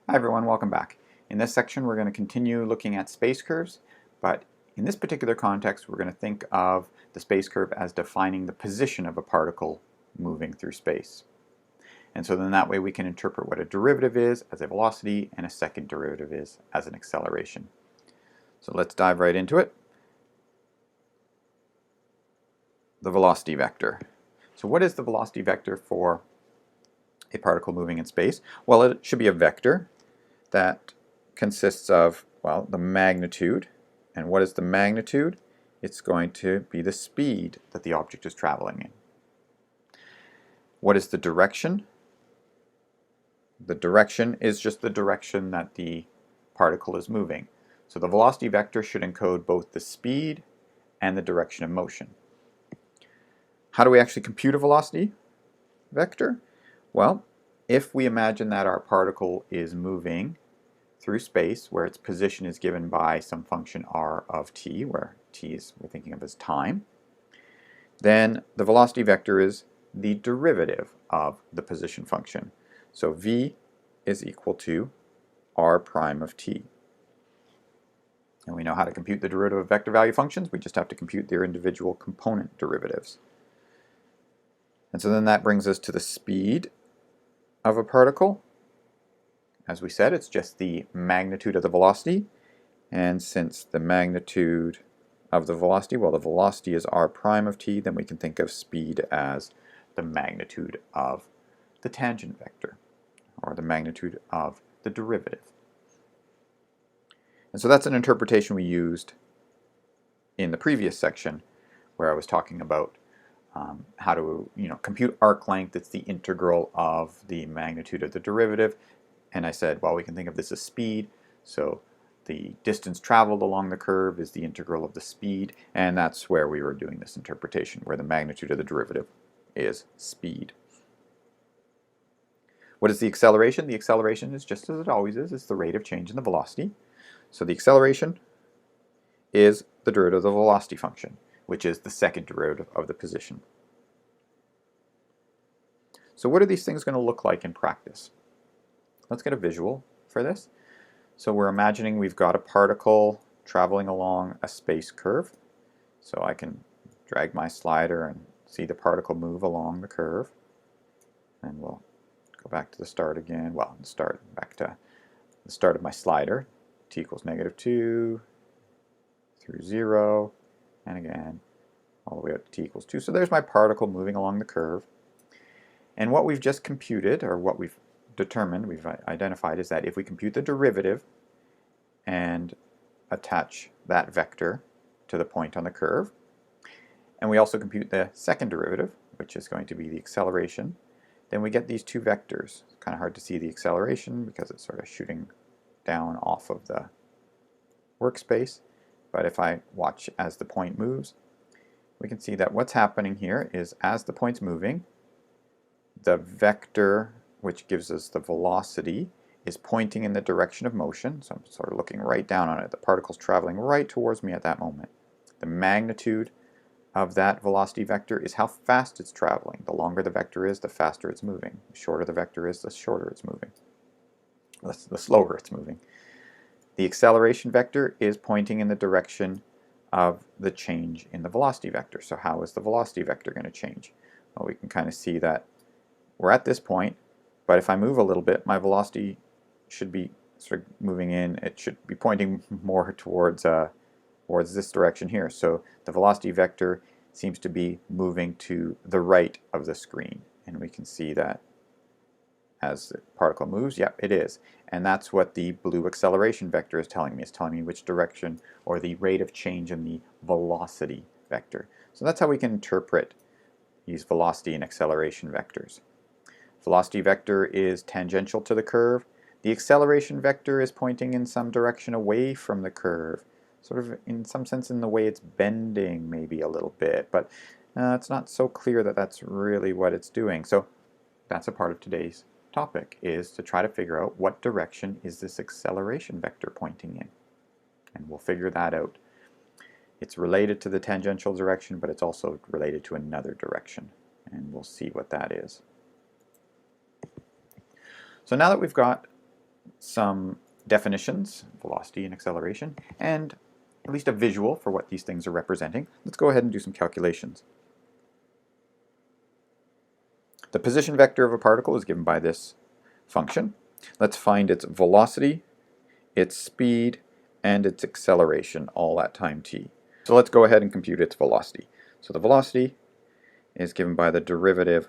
Hi everyone, welcome back. In this section we're going to continue looking at space curves, but in this particular context we're going to think of the space curve as defining the position of a particle moving through space. And so then that way we can interpret what a derivative is as a velocity and a second derivative is as an acceleration. So let's dive right into it. The velocity vector. So what is the velocity vector for a particle moving in space? Well, it should be a vector that consists of, well, the magnitude. And what is the magnitude? It's going to be the speed that the object is traveling in. What is the direction? The direction is just the direction that the particle is moving. So the velocity vector should encode both the speed and the direction of motion. How do we actually compute a velocity vector? Well, if we imagine that our particle is moving through space where its position is given by some function r of t, where t is we're thinking of as time, then the velocity vector is the derivative of the position function. So v is equal to r prime of t. And we know how to compute the derivative of vector value functions. We just have to compute their individual component derivatives. And so then that brings us to the speed of a particle. As we said, it's just the magnitude of the velocity. And since the magnitude of the velocity, well, the velocity is r prime of t, then we can think of speed as the magnitude of the tangent vector, or the magnitude of the derivative. And so that's an interpretation we used in the previous section where I was talking about how to compute arc length. It's the integral of the magnitude of the derivative. And I said, well, we can think of this as speed. So the distance traveled along the curve is the integral of the speed. And that's where we were doing this interpretation, where the magnitude of the derivative is speed. What is the acceleration? The acceleration is just as it always is. It's the rate of change in the velocity. So the acceleration is the derivative of the velocity function, which is the second derivative of the position. So what are these things going to look like in practice? Let's get a visual for this. So we're imagining we've got a particle traveling along a space curve. So I can drag my slider and see the particle move along the curve. And we'll go back to the start again. Well, back to the start of my slider. T equals -2 through 0, and again all the way up to t equals 2. So there's my particle moving along the curve. And what we've just computed, or what we've determined, we've identified, is that if we compute the derivative and attach that vector to the point on the curve, and we also compute the second derivative, which is going to be the acceleration, then we get these two vectors. It's kind of hard to see the acceleration because it's sort of shooting down off of the workspace. But if I watch as the point moves, we can see that what's happening here is as the point's moving, the vector, which gives us the velocity, is pointing in the direction of motion. So I'm sort of looking right down on it. The particle's traveling right towards me at that moment. The magnitude of that velocity vector is how fast it's traveling. The longer the vector is, the faster it's moving. The shorter the vector is, the shorter it's moving. The slower it's moving. The acceleration vector is pointing in the direction of the change in the velocity vector. So how is the velocity vector going to change? Well, we can kind of see that we're at this point, but if I move a little bit, my velocity should be sort of moving in. It should be pointing more towards this direction here. So the velocity vector seems to be moving to the right of the screen. And we can see that as the particle moves, yep, it is. And that's what the blue acceleration vector is telling me. It's telling me which direction, or the rate of change in the velocity vector. So that's how we can interpret these velocity and acceleration vectors. Velocity vector is tangential to the curve. The acceleration vector is pointing in some direction away from the curve, sort of in some sense in the way it's bending maybe a little bit, but it's not so clear that that's really what it's doing. So that's a part of today's topic, is to try to figure out what direction is this acceleration vector pointing in. And we'll figure that out. It's related to the tangential direction, but it's also related to another direction. And we'll see what that is. So now that we've got some definitions, velocity and acceleration, and at least a visual for what these things are representing. Let's go ahead and do some calculations. The position vector of a particle is given by this function. Let's find its velocity, its speed, and its acceleration all at time t. So let's go ahead and compute its velocity. So the velocity is given by the derivative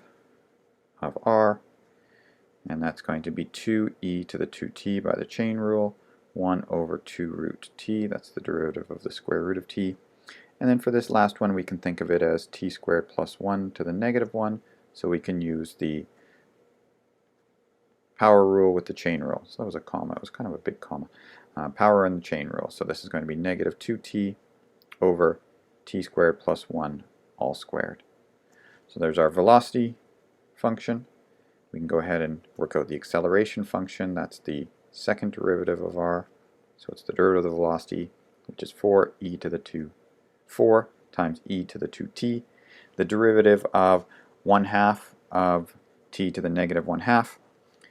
of r, and that's going to be 2e to the 2t by the chain rule, 1 over 2 root t, that's the derivative of the square root of t. And then for this last one, we can think of it as t squared plus 1 to the negative 1, so we can use the power rule with the chain rule. So that was a comma, it was kind of a big comma. Power and the chain rule, so this is going to be negative 2t over t squared plus 1 all squared. So there's our velocity function. We can go ahead and work out the acceleration function. That's the second derivative of r. So it's the derivative of the velocity, which is 4 times e to the 2t. The derivative of 1/2 of t to the negative 1/2.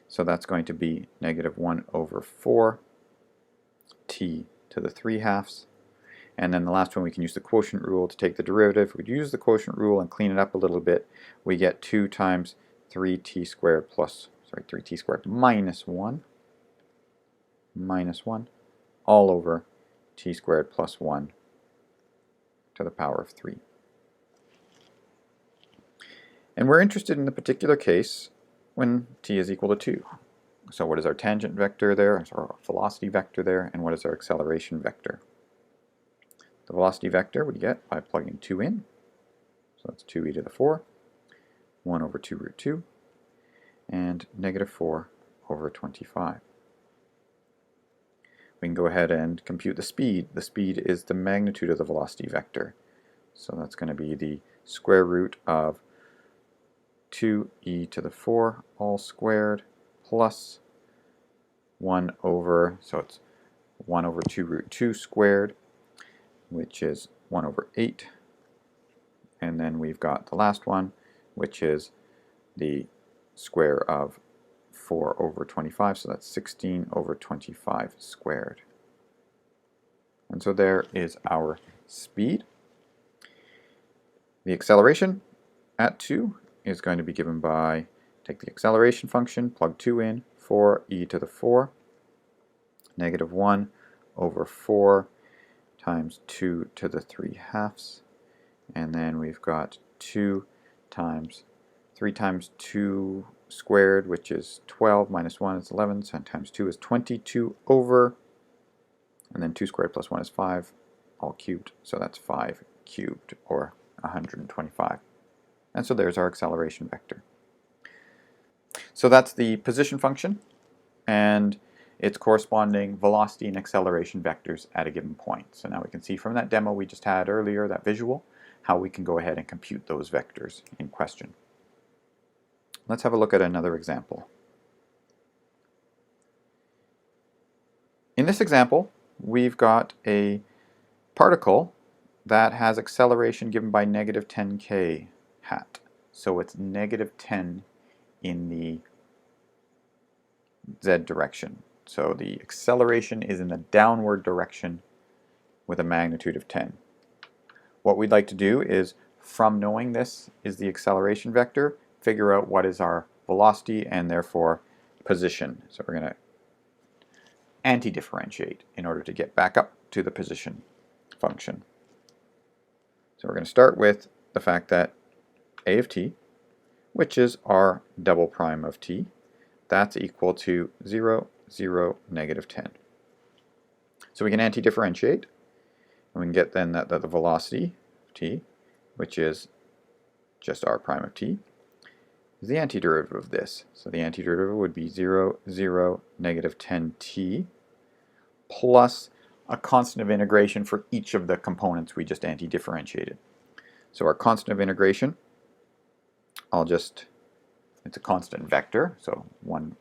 So that's going to be negative 1 over 4 t to the 3/2. And then the last one, we can use the quotient rule to take the derivative. If we use the quotient rule and clean it up a little bit, we get 2 times 3t squared minus 1 all over t squared plus 1 to the power of 3. And we're interested in the particular case when t is equal to 2. So what is our tangent vector there, our velocity vector there, and what is our acceleration vector? The velocity vector we get by plugging 2 in. So that's 2e to the 4, 1 over 2 root 2, and negative 4 over 25. We can go ahead and compute the speed. The speed is the magnitude of the velocity vector. So that's going to be the square root of 2e to the 4 all squared plus 1 over, so it's 1 over 2 root 2 squared, which is 1 over 8. And then we've got the last one, which is the square of 4 over 25, so that's 16 over 25 squared. And so there is our speed. The acceleration at 2 is going to be given by, take the acceleration function, plug 2 in, 4e to the 4, negative 1 over 4 times 2 to the 3/2, and then we've got 3 times 2 squared, which is 12, minus 1 is 11, so times 2 is 22 over, and then 2 squared plus 1 is 5, all cubed, so that's 5 cubed, or 125. And so there's our acceleration vector. So that's the position function and its corresponding velocity and acceleration vectors at a given point. So now we can see from that demo we just had earlier, that visual, how we can go ahead and compute those vectors in question. Let's have a look at another example. In this example, we've got a particle that has acceleration given by negative 10k hat. So it's negative 10 in the z direction. So the acceleration is in the downward direction with a magnitude of 10. What we'd like to do is, from knowing this is the acceleration vector, figure out what is our velocity and therefore position. So we're going to anti-differentiate in order to get back up to the position function. So we're going to start with the fact that a of t, which is r double prime of t, that's equal to 0, 0, negative 10. So we can anti-differentiate, and we can get then that the velocity of t, which is just r prime of t, is the antiderivative of this. So the antiderivative would be 0, 0, negative 10t plus a constant of integration for each of the components we just anti-differentiated. So our constant of integration, it's a constant vector, so one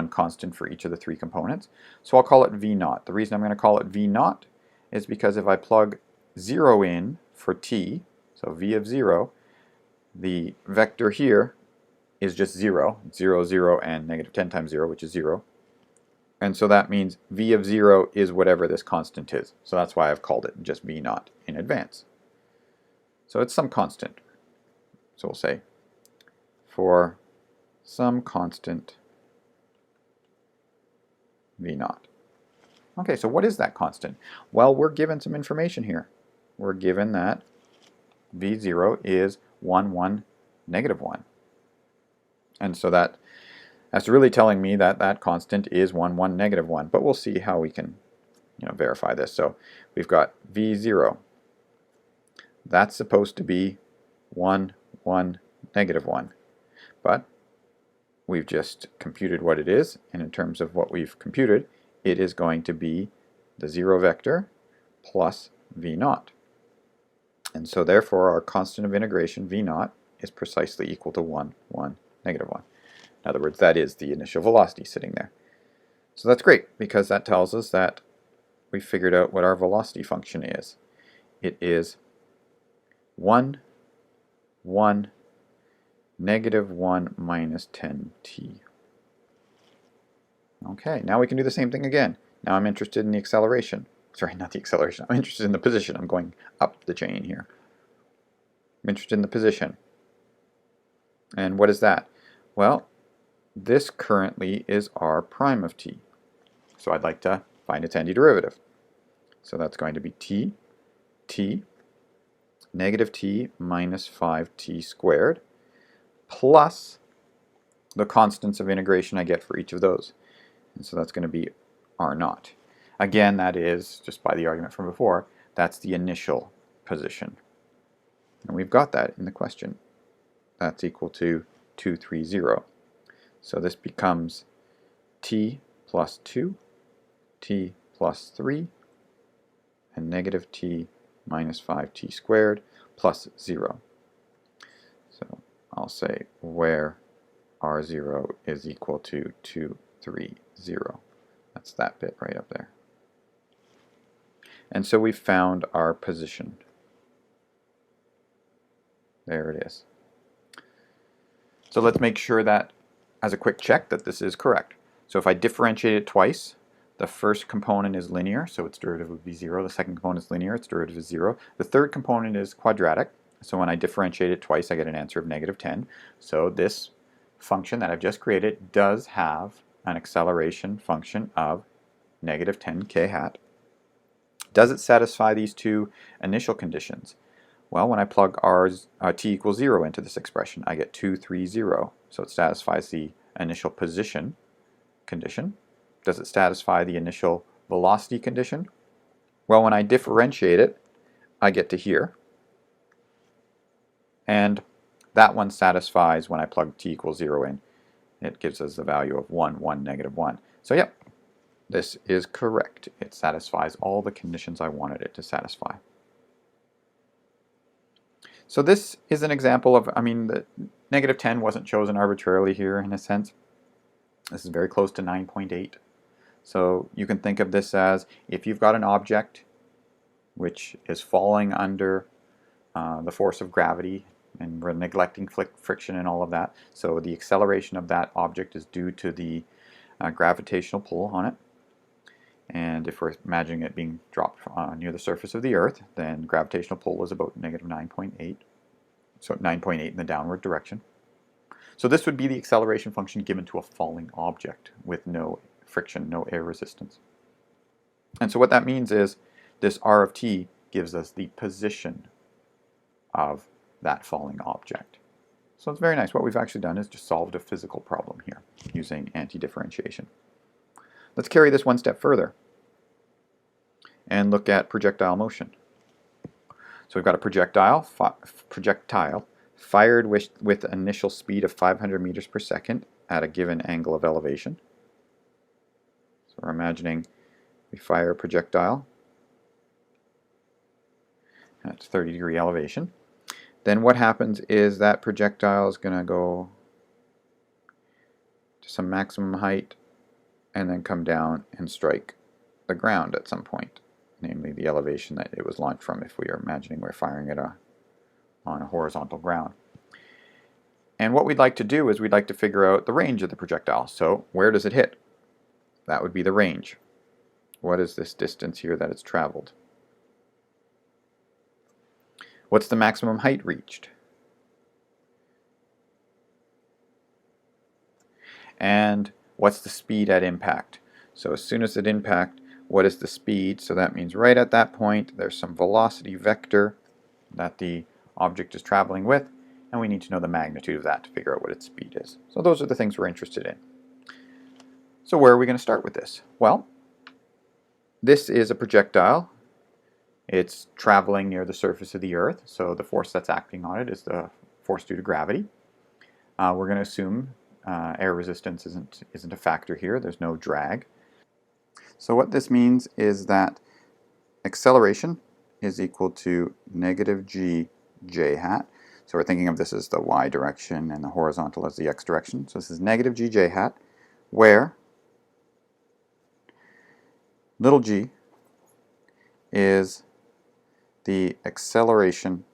constant for each of the 3 components. So I'll call it v naught. The reason I'm going to call it v naught is because if I plug 0 in for t, so v of 0, the vector here is just 0, 0, 0, and negative 10 times 0, which is 0. And so that means v of 0 is whatever this constant is. So that's why I've called it just v naught in advance. So it's some constant. So we'll say for some constant v naught. Okay, so what is that constant? Well, we're given some information here. We're given that v0 is 1, 1, negative 1. And so that's really telling me that that constant is 1, 1, negative 1. But we'll see how we can verify this. So we've got v0. That's supposed to be 1, 1, negative 1. But we've just computed what it is, and in terms of what we've computed, it is going to be the 0 vector plus v naught. And so therefore our constant of integration v naught is precisely equal to 1, 1, negative 1. In other words, that is the initial velocity sitting there. So that's great, because that tells us that we figured out what our velocity function is. It is 1, 1, negative 1 minus 10t. Okay, now we can do the same thing again. Now I'm interested in the acceleration. Sorry, not the acceleration. I'm interested in the position. I'm going up the chain here. I'm interested in the position. And what is that? Well, this currently is r prime of t. So I'd like to find its antiderivative. So that's going to be t, negative t minus 5t squared, plus the constants of integration I get for each of those. And so that's going to be r naught. Again, that is, just by the argument from before, that's the initial position. And we've got that in the question. That's equal to 230. So this becomes t plus 2, t plus 3, and negative t minus 5t squared plus 0. So I'll say where r0 is equal to 230. That's that bit right up there. And so we've found our position. There it is. So let's make sure that, as a quick check, that this is correct. So if I differentiate it twice, the first component is linear, so its derivative would be 0. The second component is linear, its derivative is 0. The third component is quadratic, so when I differentiate it twice, I get an answer of negative 10. So this function that I've just created does have an acceleration function of negative 10 k hat. Does it satisfy these two initial conditions? Well, when I plug t equals 0 into this expression, I get 230. So it satisfies the initial position condition. Does it satisfy the initial velocity condition? Well, when I differentiate it, I get to here. And that one satisfies when I plug t equals 0 in. It gives us the value of 1, 1, negative 1. So yep, this is correct. It satisfies all the conditions I wanted it to satisfy. So this is an example of, the negative 10 wasn't chosen arbitrarily here in a sense. This is very close to 9.8. So you can think of this as, if you've got an object which is falling under the force of gravity, and we're neglecting friction and all of that, so the acceleration of that object is due to the gravitational pull on it. And if we're imagining it being dropped near the surface of the Earth, then gravitational pull is about negative 9.8. So 9.8 in the downward direction. So this would be the acceleration function given to a falling object with no friction, no air resistance. And so what that means is this r of t gives us the position of that falling object. So it's very nice. What we've actually done is just solved a physical problem here using anti-differentiation. Let's carry this one step further and look at projectile motion. So we've got a projectile fired with an initial speed of 500 meters per second at a given angle of elevation. So we're imagining we fire a projectile at 30-degree elevation. Then what happens is that projectile is going to go to some maximum height and then come down and strike the ground at some point, namely the elevation that it was launched from, if we are imagining we're firing it on a horizontal ground. And what we'd like to do is we'd like to figure out the range of the projectile. So where does it hit? that would be the range. What is this distance here that it's traveled? What's the maximum height reached? And what's the speed at impact? So as soon as it impact, what is the speed? So that means right at that point there's some velocity vector that the object is traveling with, and we need to know the magnitude of that to figure out what its speed is. So those are the things we're interested in. So where are we going to start with this? Well, this is a projectile. It's traveling near the surface of the Earth, so the force that's acting on it is the force due to gravity. We're going to assume air resistance isn't a factor here. There's no drag. So what this means is that acceleration is equal to negative g j hat. So we're thinking of this as the y direction and the horizontal as the x direction. So this is negative g j hat, where little g is the acceleration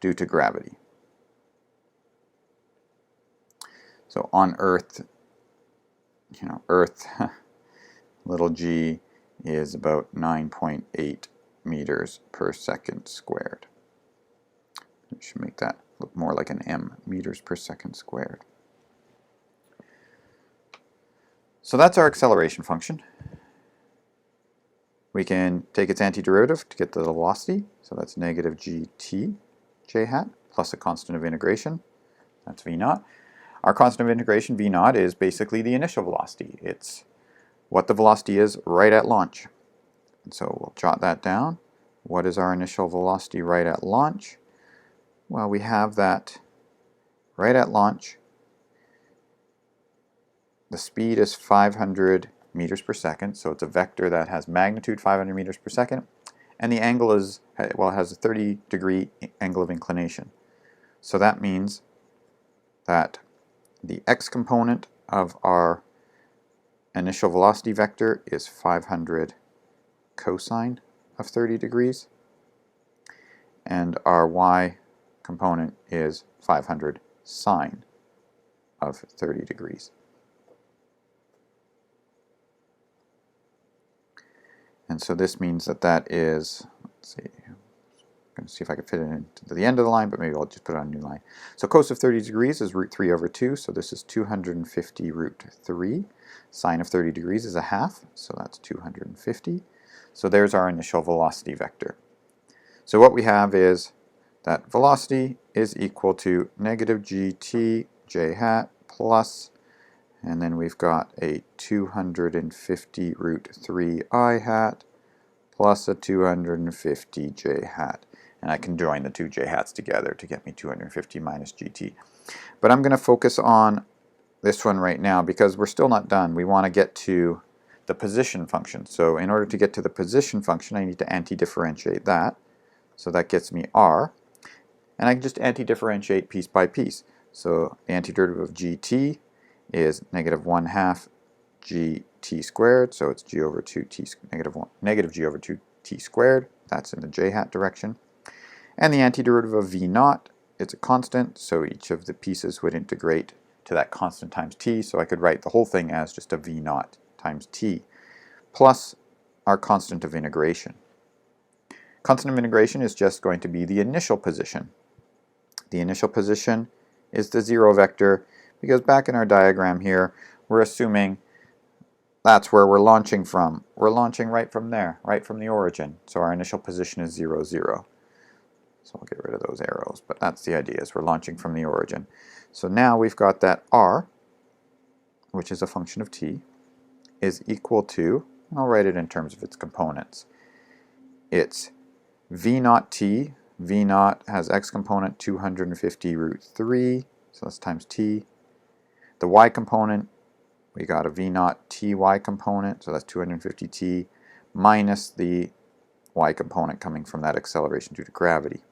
due to gravity. So on Earth, Earth, little g is about 9.8 meters per second squared. We should make that look more like an m, meters per second squared. So that's our acceleration function. We can take its antiderivative to get the velocity, so that's negative gt j hat plus a constant of integration, that's v naught. Our constant of integration, v naught, is basically the initial velocity. It's what the velocity is right at launch. And so we'll jot that down. What is our initial velocity right at launch? Well, we have that right at launch. The speed is 500 meters per second, so it's a vector that has magnitude 500 meters per second, and the angle is, well, it has a 30-degree angle of inclination. So that means that the x component of our initial velocity vector is 500 cosine of 30 degrees, and our y component is 500 sine of 30 degrees. And so this means that that is, let's see, I'm going to see if I can fit it into the end of the line, but maybe I'll just put it on a new line. So cos of 30 degrees is root 3 over 2, so this is 250 root 3. Sine of 30 degrees is a half, so that's 250. So there's our initial velocity vector. So what we have is that velocity is equal to negative gt j hat plus, and then we've got a 250 root 3 I hat plus a 250 j hat. And I can join the two j hats together to get me 250 minus gt. But I'm going to focus on this one right now because we're still not done. We want to get to the position function. So in order to get to the position function, I need to anti-differentiate that. So that gets me r. And I can just anti-differentiate piece by piece. So the antiderivative of gt is negative 1/2 gt squared, so it's g over 2t, negative g over 2t squared. That's in the j hat direction. And the antiderivative of v naught, it's a constant, so each of the pieces would integrate to that constant times t, so I could write the whole thing as just a v naught times t, plus our constant of integration. Constant of integration is just going to be the initial position. The initial position is the 0 vector, because back in our diagram here, we're assuming that's where we're launching from. We're launching right from there, right from the origin. So our initial position is 0, 0. So I'll get rid of those arrows, but that's the idea, is we're launching from the origin. So now we've got that r, which is a function of t, is equal to, and I'll write it in terms of its components. It's v naught t. V naught has x component 250 root 3, so that's times t. The y component, we got a v naught ty component, so that's 250t, minus the y component coming from that acceleration due to gravity.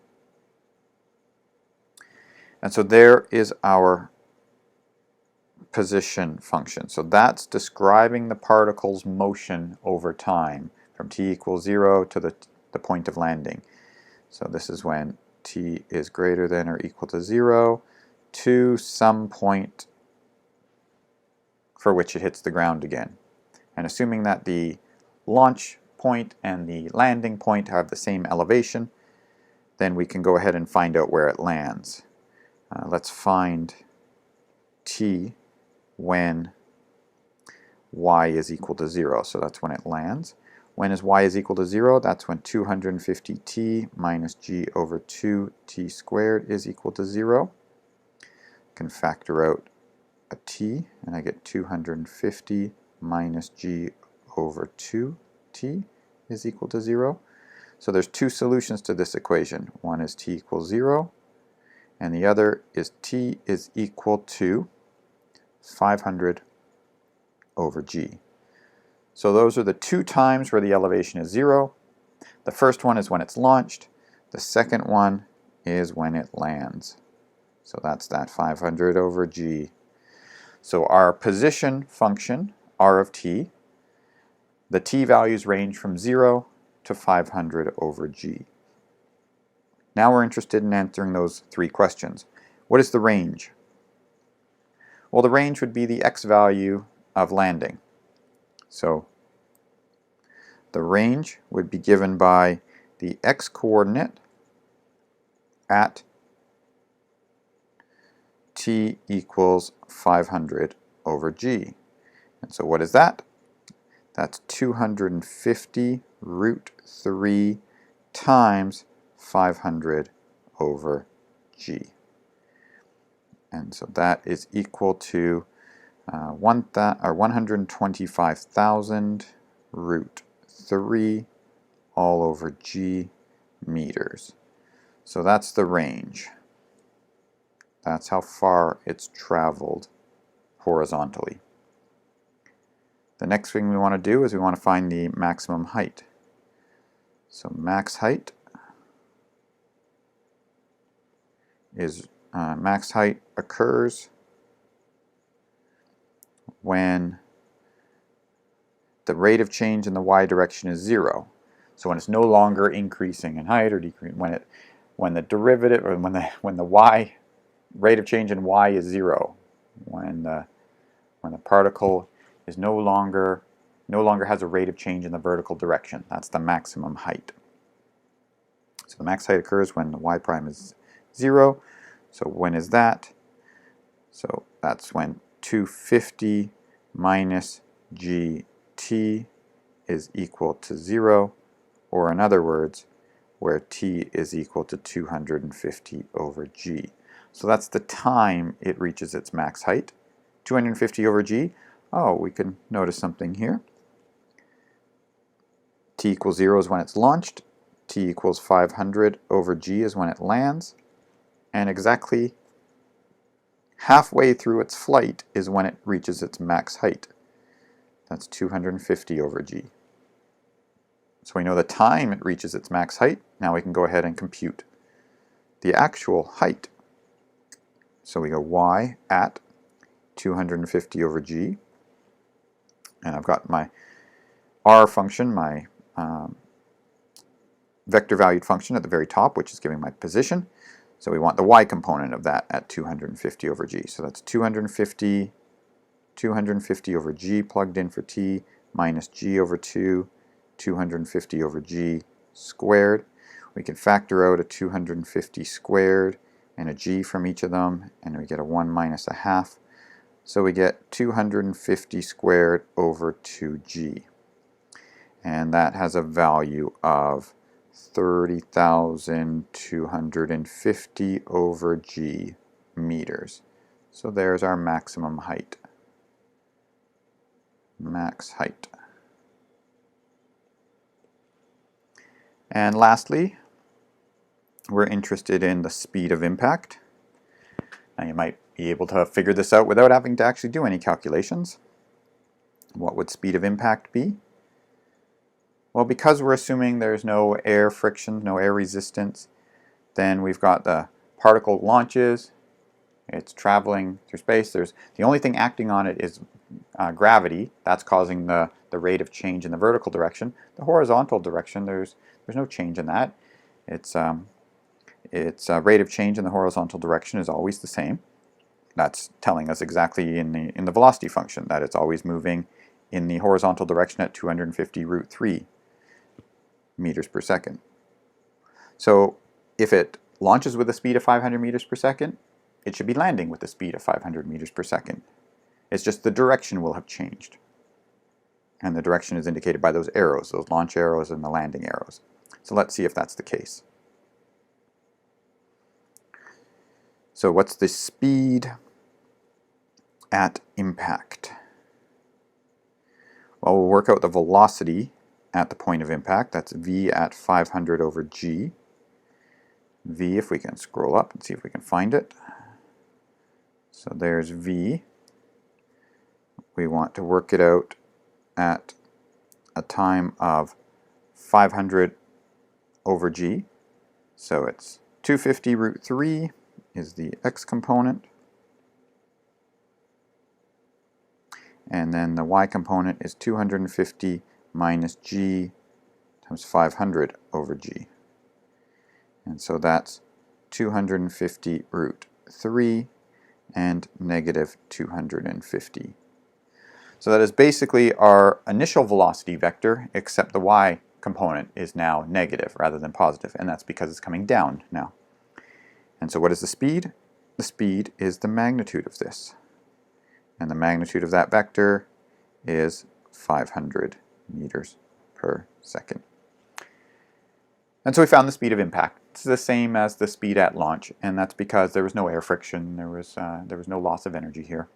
And so there is our position function. So that's describing the particle's motion over time from t equals 0 to the point of landing. So this is when t is greater than or equal to 0 to some point for which it hits the ground again. And assuming that the launch point and the landing point have the same elevation, then we can go ahead and find out where it lands. Let's find t when y is equal to 0. So that's when it lands. When is y is equal to 0? That's when 250t minus g over 2t squared is equal to 0. I can factor out a t, and I get 250 minus g over 2t is equal to 0. So there's two solutions to this equation. One is t equals 0, and the other is t is equal to 500 over g. So those are the two times where the elevation is 0. The first one is when it's launched. The second one is when it lands. So that's that 500 over g. So our position function, r of t, the t values range from 0 to 500 over g. Now we're interested in answering those three questions. What is the range? Well, the range would be the x value of landing. So the range would be given by the x-coordinate at t equals 500 over g. And so what is that? That's 250 root 3 times 500 over g. And so that is equal to 125,000 root 3 all over g meters. So that's the range. That's how far it's traveled horizontally. The next thing we want to do is we want to find the maximum height. So max height occurs when the rate of change in the y direction is 0. So when it's no longer increasing in height or decreasing, when the derivative, or when the y rate of change in y is 0, when the particle is no longer has a rate of change in the vertical direction. That's the maximum height. So the max height occurs when the y prime is 0. So when is that? So that's when 250 minus gt is equal to 0, or in other words, where t is equal to 250 over g. So that's the time it reaches its max height. 250 over g, oh, we can notice something here. T equals 0 is when it's launched, t equals 500 over g is when it lands, and exactly halfway through its flight is when it reaches its max height. That's 250 over g. So we know the time it reaches its max height. Now we can go ahead and compute the actual height. So we go y at 250 over g, and I've got my r function, my vector valued function at the very top, which is giving my position. So we want the y component of that at 250 over g. So that's 250 over g plugged in for t minus g over 2, 250 over g squared. We can factor out a 250 squared and a g from each of them, and we get a 1 minus a half. So we get 250 squared over 2g. And that has a value of 30,250 over g meters. So there's our maximum height. Max height. And lastly, we're interested in the speed of impact. Now you might be able to figure this out without having to actually do any calculations. What would speed of impact be? Well, because we're assuming there's no air friction, no air resistance, then we've got the particle launches, it's traveling through space. The only thing acting on it is gravity. That's causing the rate of change in the vertical direction. The horizontal direction, there's no change in that. Its rate of change in the horizontal direction is always the same. That's telling us exactly in the velocity function that it's always moving in the horizontal direction at 250 root 3 meters per second. So if it launches with a speed of 500 meters per second, it should be landing with a speed of 500 meters per second. It's just the direction will have changed. And the direction is indicated by those arrows, those launch arrows and the landing arrows. So let's see if that's the case. So what's the speed at impact? Well, we'll work out the velocity at the point of impact. That's v at 500 over g. V, if we can scroll up and see if we can find it. So there's v. We want to work it out at a time of 500 over g. So it's 250 root 3 is the x component. And then the y component is 250 minus g times 500 over g. And so that's 250 root 3 and negative 250. So that is basically our initial velocity vector, except the y component is now negative rather than positive, and that's because it's coming down now. And so what is the speed? The speed is the magnitude of this. And the magnitude of that vector is 500 meters per second. And so we found the speed of impact. It's the same as the speed at launch, and that's because there was no air friction, there was no loss of energy here.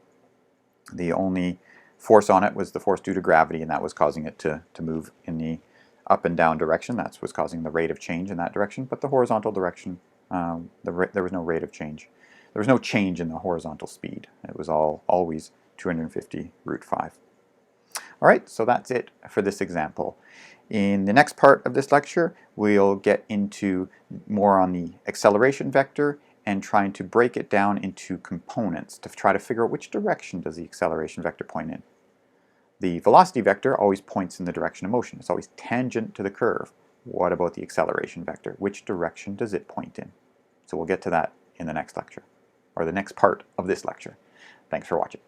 The only force on it was the force due to gravity, and that was causing it to move in the up and down direction. That was causing the rate of change in that direction, but the horizontal direction, there was no rate of change. There was no change in the horizontal speed. It was always 250 root 5. All right, so that's it for this example. In the next part of this lecture, we'll get into more on the acceleration vector and trying to break it down into components to try to figure out which direction does the acceleration vector point in. The velocity vector always points in the direction of motion. It's always tangent to the curve. What about the acceleration vector? Which direction does it point in? So we'll get to that in the next lecture, or the next part of this lecture. Thanks for watching.